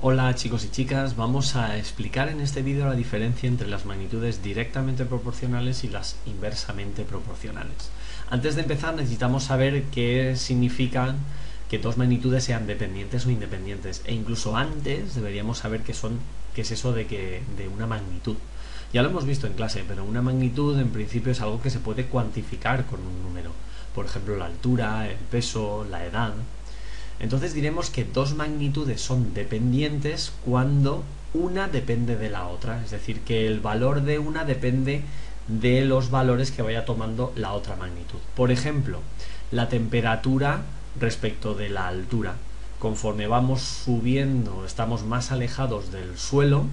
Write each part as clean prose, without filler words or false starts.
Hola chicos y chicas, vamos a explicar en este vídeo la diferencia entre las magnitudes directamente proporcionales y las inversamente proporcionales. Antes de empezar necesitamos saber qué significan que dos magnitudes sean dependientes o independientes, e incluso antes deberíamos saber qué es eso de una magnitud. Ya lo hemos visto en clase, pero una magnitud en principio es algo que se puede cuantificar con un número, por ejemplo la altura, el peso, la edad. Entonces diremos que dos magnitudes son dependientes cuando una depende de la otra, es decir, que el valor de una depende de los valores que vaya tomando la otra magnitud. Por ejemplo, la temperatura respecto de la altura. Conforme vamos subiendo, estamos más alejados del suelo,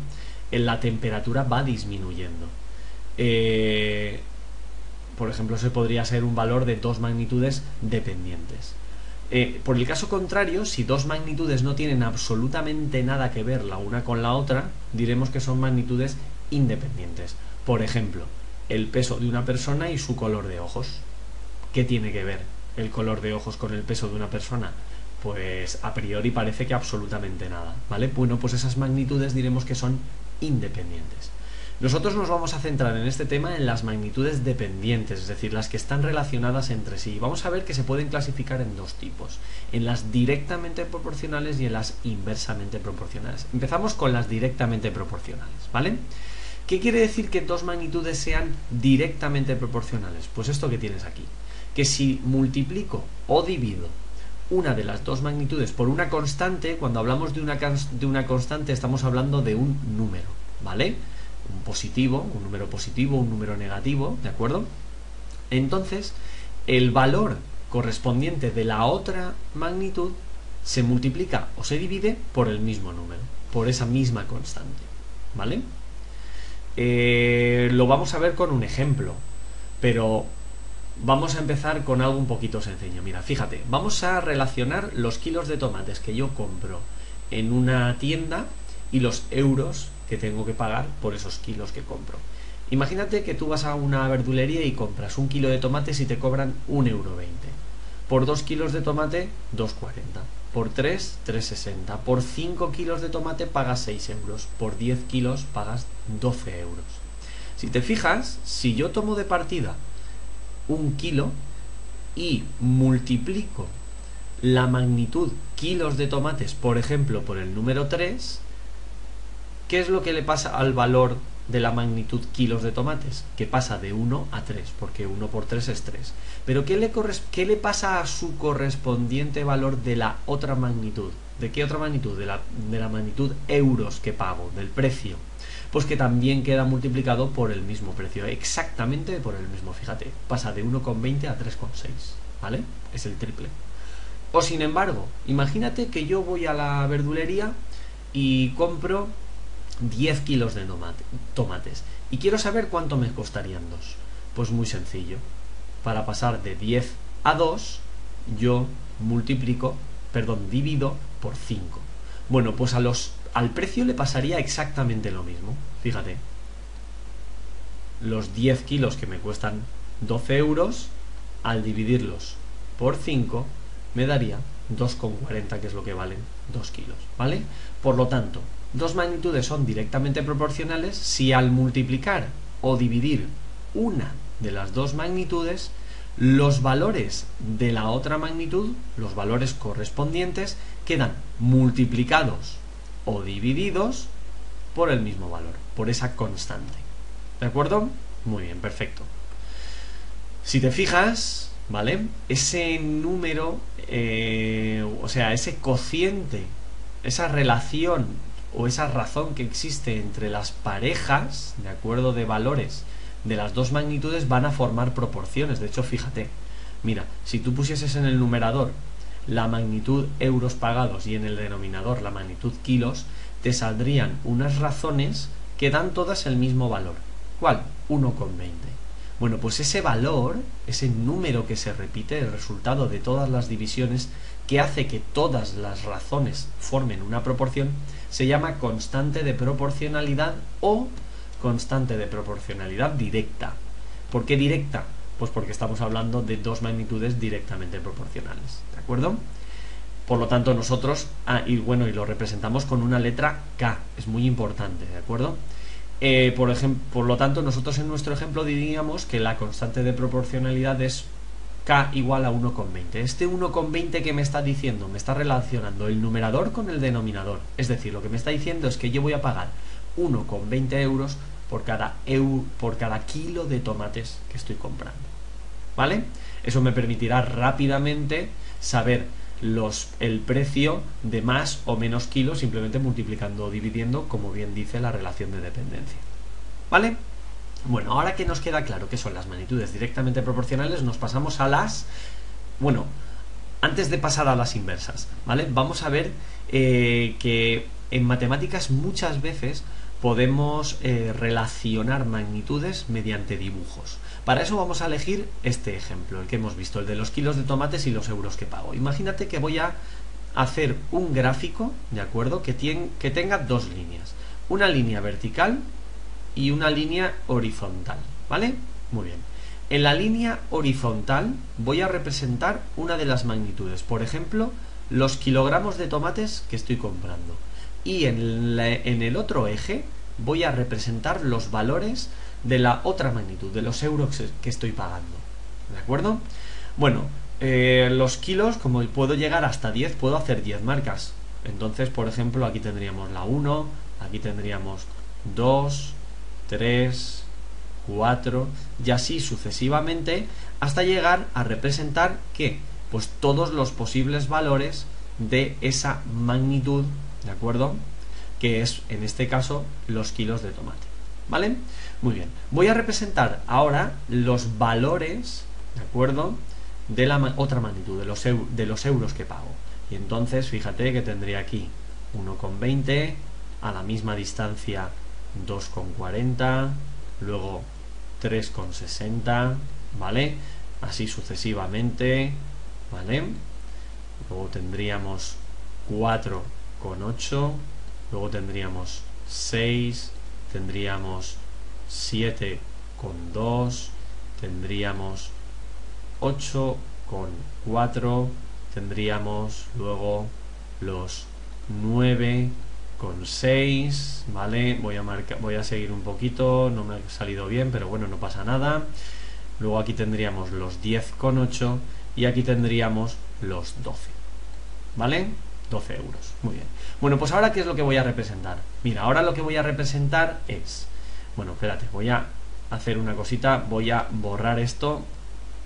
la temperatura va disminuyendo. Por ejemplo, ese podría ser un valor de dos magnitudes dependientes. Por el caso contrario, si dos magnitudes no tienen absolutamente nada que ver la una con la otra, diremos que son magnitudes independientes. Por ejemplo, el peso de una persona y su color de ojos. ¿Qué tiene que ver el color de ojos con el peso de una persona? Pues a priori parece que absolutamente nada, ¿vale? Bueno, pues esas magnitudes diremos que son independientes. Nosotros nos vamos a centrar en este tema en las magnitudes dependientes, es decir, las que están relacionadas entre sí. Vamos a ver que se pueden clasificar en dos tipos, en las directamente proporcionales y en las inversamente proporcionales. Empezamos con las directamente proporcionales, ¿vale? ¿Qué quiere decir que dos magnitudes sean directamente proporcionales? Pues esto que tienes aquí, que si multiplico o divido una de las dos magnitudes por una constante, cuando hablamos de una constante estamos hablando de un número, ¿vale? Un positivo, un número negativo, ¿de acuerdo? Entonces, el valor correspondiente de la otra magnitud se multiplica o se divide por el mismo número, por esa misma constante, ¿vale? Lo vamos a ver con un ejemplo, pero vamos a empezar con algo un poquito sencillo. Mira, fíjate, vamos a relacionar los kilos de tomates que yo compro en una tienda y los euros que tengo que pagar por esos kilos que compro. Imagínate que tú vas a una verdulería y compras un kilo de tomates y te cobran 1,20 €. Por 2 kilos de tomate, 2,40. Por 3, 3,60. Por 5 kilos de tomate pagas 6 euros. Por 10 kilos pagas 12 euros. Si te fijas, si yo tomo de partida un kilo y multiplico la magnitud kilos de tomates, por ejemplo, por el número 3, ¿qué es lo que le pasa al valor de la magnitud kilos de tomates? Que pasa de 1 a 3, porque 1 por 3 es 3. Pero ¿qué le pasa a su correspondiente valor de la otra magnitud? ¿De qué otra magnitud? De la magnitud euros que pago, del precio. Pues que también queda multiplicado por el mismo precio, exactamente por el mismo, fíjate. Pasa de 1,20 a 3,6, ¿vale? Es el triple. O sin embargo, imagínate que yo voy a la verdulería y compro 10 kilos de tomates y quiero saber cuánto me costarían dos. Pues muy sencillo, para pasar de 10 a 2 yo divido por 5. Bueno, pues al precio le pasaría exactamente lo mismo. Fíjate, los 10 kilos que me cuestan 12 euros, al dividirlos por 5 me daría 2,40, que es lo que valen 2 kilos, ¿vale? Por lo tanto, dos magnitudes son directamente proporcionales si al multiplicar o dividir una de las dos magnitudes, los valores de la otra magnitud, los valores correspondientes, quedan multiplicados o divididos por el mismo valor, por esa constante. ¿De acuerdo? Muy bien, perfecto. Si te fijas, ¿vale? Ese número, o sea, ese cociente, esa relación o esa razón que existe entre las parejas, de acuerdo, de valores de las dos magnitudes, van a formar proporciones. De hecho, fíjate, mira, si tú pusieses en el numerador la magnitud euros pagados y en el denominador la magnitud kilos, te saldrían unas razones que dan todas el mismo valor. ¿Cuál? 1,20. Bueno, pues ese valor, ese número que se repite, el resultado de todas las divisiones que hace que todas las razones formen una proporción, se llama constante de proporcionalidad o constante de proporcionalidad directa. ¿Por qué directa? Pues porque estamos hablando de dos magnitudes directamente proporcionales, ¿de acuerdo? Por lo tanto, nosotros, y lo representamos con una letra K, es muy importante, ¿de acuerdo? Por lo tanto, nosotros en nuestro ejemplo diríamos que la constante de proporcionalidad es K igual a 1,20. Este 1,20 que me está diciendo, me está relacionando el numerador con el denominador. Es decir, lo que me está diciendo es que yo voy a pagar 1,20 euros por cada kilo de tomates que estoy comprando. ¿Vale? Eso me permitirá rápidamente saber el precio de más o menos kilos simplemente multiplicando o dividiendo, como bien dice la relación de dependencia. ¿Vale? Bueno, ahora que nos queda claro que son las magnitudes directamente proporcionales, nos pasamos a las... Bueno, antes de pasar a las inversas, ¿vale? Vamos a ver que en matemáticas muchas veces podemos relacionar magnitudes mediante dibujos. Para eso vamos a elegir este ejemplo, el que hemos visto, el de los kilos de tomates y los euros que pago. Imagínate que voy a hacer un gráfico, ¿de acuerdo? Que tenga dos líneas, una línea vertical y una línea horizontal, ¿vale? Muy bien. En la línea horizontal voy a representar una de las magnitudes, por ejemplo, los kilogramos de tomates que estoy comprando. Y en el otro eje voy a representar los valores de la otra magnitud, de los euros que estoy pagando. ¿De acuerdo? Bueno, los kilos, como puedo llegar hasta 10, puedo hacer 10 marcas. Entonces, por ejemplo, aquí tendríamos la 1, aquí tendríamos 2, 3, 4 y así sucesivamente hasta llegar a representar ¿qué? Pues todos los posibles valores de esa magnitud, ¿de acuerdo? Que es, en este caso, los kilos de tomate. ¿Vale? Muy bien. Voy a representar ahora los valores, ¿de acuerdo? De la otra magnitud, de los euros que pago. Y entonces, fíjate que tendría aquí 1,20, a la misma distancia 2,40, luego 3,60, ¿vale? Así sucesivamente, ¿vale? Luego tendríamos 4,8, luego tendríamos 6, tendríamos 7,2, tendríamos 8,4, tendríamos luego los 9,6, ¿vale? Voy a seguir un poquito, no me ha salido bien, pero bueno, no pasa nada. Luego aquí tendríamos los 10,8 y aquí tendríamos los 12, ¿vale? 12 euros, muy bien. Bueno, pues ahora ¿qué es lo que voy a representar? Mira, ahora lo que voy a representar es... Bueno, espérate, voy a hacer una cosita, voy a borrar esto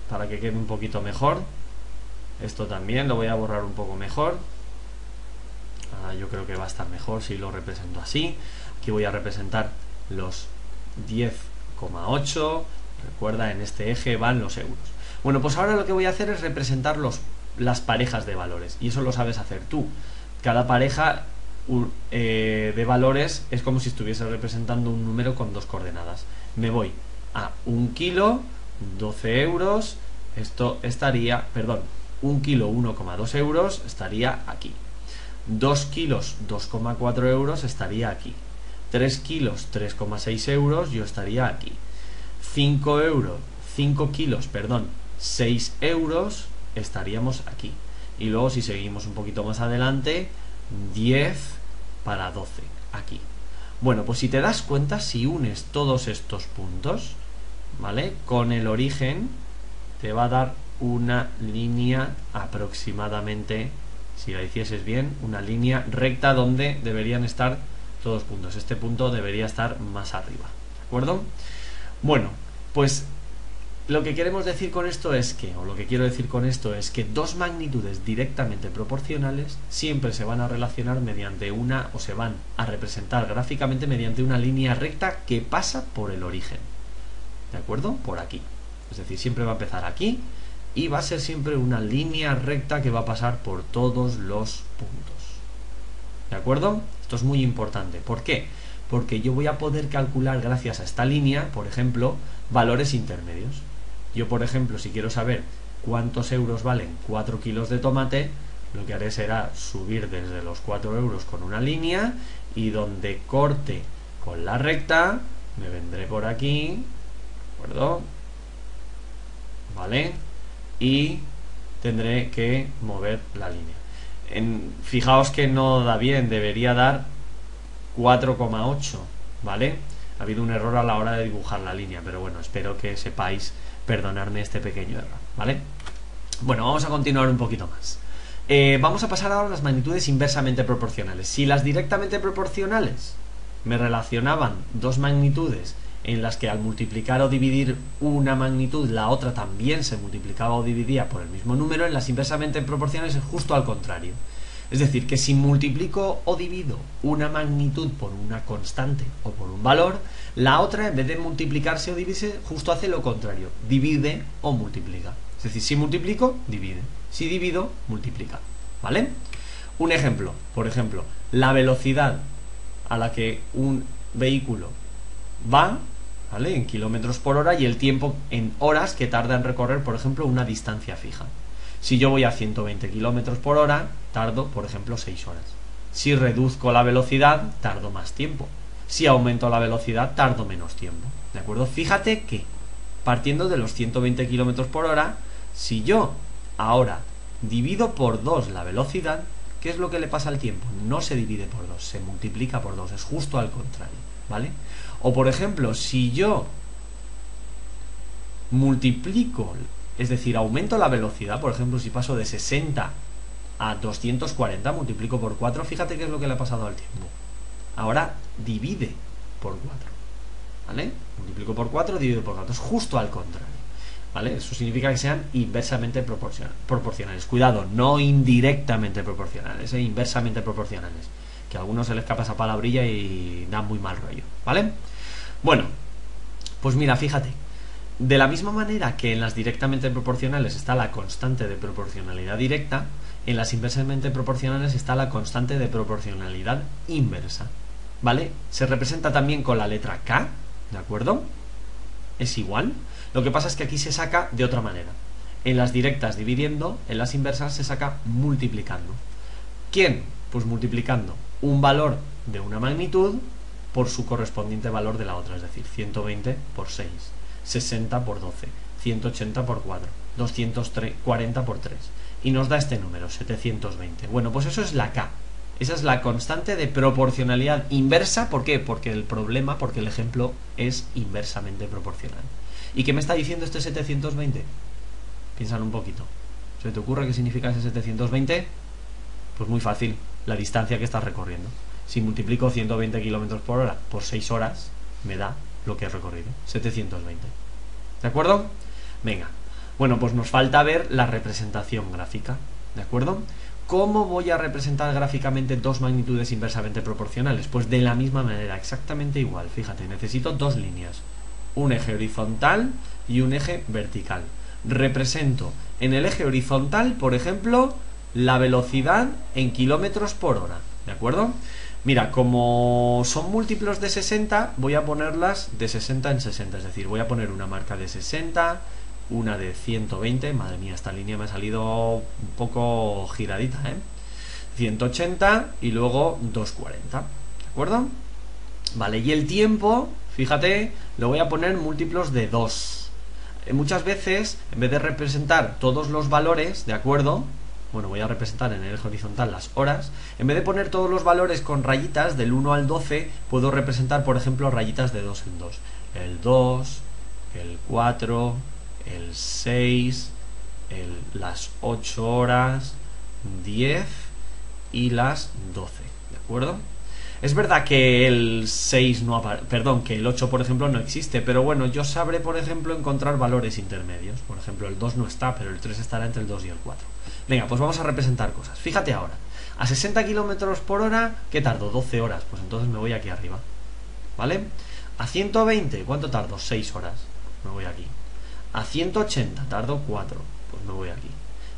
para que quede un poquito mejor. Esto también lo voy a borrar un poco mejor. Yo creo que va a estar mejor si lo represento así. Aquí voy a representar los 10,8. Recuerda, en este eje van los euros. Bueno, pues ahora lo que voy a hacer es representar las parejas de valores. Y eso lo sabes hacer tú. Cada pareja de valores es como si estuviese representando un número con dos coordenadas. Me voy a 1 kilo, 12 euros. Esto estaría, perdón, 1 kilo, 1,2 euros estaría aquí. 2 kilos, 2,4 euros estaría aquí. 3 kilos, 3,6 euros, yo estaría aquí. 5 kilos, perdón, 6 euros, estaríamos aquí. Y luego si seguimos un poquito más adelante, 10 para 12, aquí. Bueno, pues si te das cuenta, si unes todos estos puntos, ¿vale? Con el origen, te va a dar una línea aproximadamente, si la hicieses bien, una línea recta donde deberían estar todos los puntos. Este punto debería estar más arriba, ¿de acuerdo? Bueno, pues lo que queremos decir con esto es que, o lo que quiero decir con esto es que dos magnitudes directamente proporcionales siempre se van a relacionar mediante o se van a representar gráficamente mediante una línea recta que pasa por el origen, ¿de acuerdo? Por aquí. Es decir, siempre va a empezar aquí y va a ser siempre una línea recta que va a pasar por todos los puntos, ¿de acuerdo? Esto es muy importante. ¿Por qué? Porque yo voy a poder calcular gracias a esta línea, por ejemplo, valores intermedios. Yo, por ejemplo, si quiero saber cuántos euros valen 4 kilos de tomate, lo que haré será subir desde los 4 euros con una línea y donde corte con la recta, me vendré por aquí, ¿de acuerdo? ¿Vale? Y tendré que mover la línea. Fijaos que no da bien, debería dar 4,8, ¿vale? Ha habido un error a la hora de dibujar la línea, pero bueno, espero que sepáis perdonarme este pequeño error, ¿vale? Bueno, vamos a continuar un poquito más. Vamos a pasar ahora a las magnitudes inversamente proporcionales. Si las directamente proporcionales me relacionaban dos magnitudes en las que al multiplicar o dividir una magnitud, la otra también se multiplicaba o dividía por el mismo número, en las inversamente proporcionales es justo al contrario. Es decir, que si multiplico o divido una magnitud por una constante o por un valor, la otra, en vez de multiplicarse o dividirse, justo hace lo contrario, divide o multiplica. Es decir, si multiplico, divide. Si divido, multiplica. ¿Vale? Un ejemplo, por ejemplo, la velocidad a la que un vehículo va, ¿vale?, en kilómetros por hora, y el tiempo en horas que tarda en recorrer, por ejemplo, una distancia fija. Si yo voy a 120 kilómetros por hora, tardo, por ejemplo, 6 horas. Si reduzco la velocidad, tardo más tiempo. Si aumento la velocidad, tardo menos tiempo. ¿De acuerdo? Fíjate que, partiendo de los 120 kilómetros por hora, si yo ahora divido por 2 la velocidad, ¿qué es lo que le pasa al tiempo? No se divide por 2, se multiplica por 2, es justo al contrario, ¿vale? O por ejemplo, si yo multiplico, es decir, aumento la velocidad, por ejemplo, si paso de 60 a 240, multiplico por 4, fíjate qué es lo que le ha pasado al tiempo. Ahora divide por 4, ¿vale? Multiplico por 4, divido por 4, es justo al contrario, ¿vale? Eso significa que sean inversamente proporcionales. Cuidado, no indirectamente proporcionales, inversamente proporcionales. Que a algunos se les escapa esa palabrilla y da muy mal rollo, ¿vale? Bueno, pues mira, fíjate. De la misma manera que en las directamente proporcionales está la constante de proporcionalidad directa, en las inversamente proporcionales está la constante de proporcionalidad inversa, ¿vale? Se representa también con la letra K, ¿de acuerdo? Es igual. Lo que pasa es que aquí se saca de otra manera. En las directas dividiendo, en las inversas se saca multiplicando. ¿Quién? Pues multiplicando un valor de una magnitud por su correspondiente valor de la otra, es decir, 120 por 6, 60 por 12, 180 por 4, 240 por 3. Y nos da este número, 720. Bueno, pues eso es la K. Esa es la constante de proporcionalidad inversa. ¿Por qué? Porque el ejemplo es inversamente proporcional. ¿Y qué me está diciendo este 720? Piénsalo un poquito. ¿Se te ocurre qué significa ese 720? Pues muy fácil, la distancia que estás recorriendo. Si multiplico 120 km por hora por 6 horas, me da lo que he recorrido, 720. ¿De acuerdo? Venga. Bueno, pues nos falta ver la representación gráfica. ¿De acuerdo? ¿Cómo voy a representar gráficamente dos magnitudes inversamente proporcionales? Pues de la misma manera, exactamente igual. Fíjate, necesito dos líneas, un eje horizontal y un eje vertical. Represento en el eje horizontal, por ejemplo, la velocidad en kilómetros por hora. ¿De acuerdo? Mira, como son múltiplos de 60, voy a ponerlas de 60 en 60. Es decir, voy a poner una marca de 60, una de 120. Madre mía, esta línea me ha salido un poco giradita, 180 y luego 240. ¿De acuerdo? Vale, y el tiempo, fíjate, lo voy a poner múltiplos de 2. Muchas veces, en vez de representar todos los valores, ¿de acuerdo? Bueno, voy a representar en el eje horizontal las horas. En vez de poner todos los valores con rayitas del 1 al 12, puedo representar, por ejemplo, rayitas de 2 en 2. El 2, el 4, el 6, las 8 horas, 10 y las 12. ¿De acuerdo? Es verdad que el 6 no que el 8, por ejemplo, no existe, pero bueno, yo sabré, por ejemplo, encontrar valores intermedios. Por ejemplo, el 2 no está, pero el 3 estará entre el 2 y el 4. Venga, pues vamos a representar cosas. Fíjate ahora, a 60 km por hora, ¿qué tardo? 12 horas, pues entonces me voy aquí arriba, ¿vale? A 120, ¿cuánto tardo? 6 horas, me voy aquí. A 180 tardo 4, pues me voy aquí.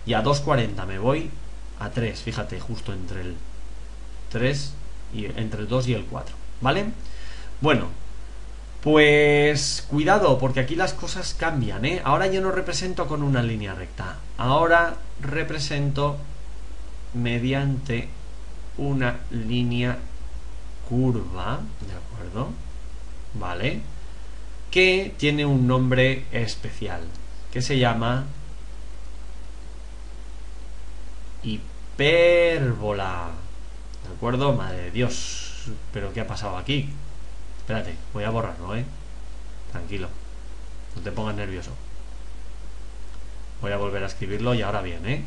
Y a 240 me voy a 3, fíjate, justo entre el 3 y entre el 2 y el 4, ¿vale? Bueno, pues cuidado, porque aquí las cosas cambian, Ahora yo no represento con una línea recta, ahora represento mediante una línea curva, ¿de acuerdo? ¿Vale? Que tiene un nombre especial, que se llama hipérbola. ¿De acuerdo? Madre de Dios. ¿Pero qué ha pasado aquí? Espérate, voy a borrarlo, Tranquilo. No te pongas nervioso. Voy a volver a escribirlo y ahora bien,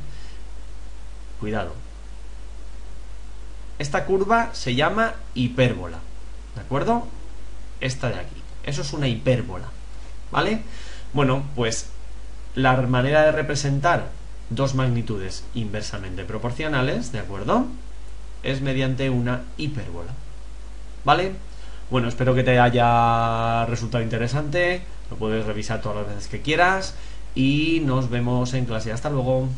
Cuidado. Esta curva se llama hipérbola. ¿De acuerdo? Esta de aquí. Eso es una hipérbola. ¿Vale? Bueno, pues la manera de representar dos magnitudes inversamente proporcionales, ¿de acuerdo? Es mediante una hipérbola. ¿Vale? Bueno, espero que te haya resultado interesante. Lo puedes revisar todas las veces que quieras. Y nos vemos en clase. Hasta luego.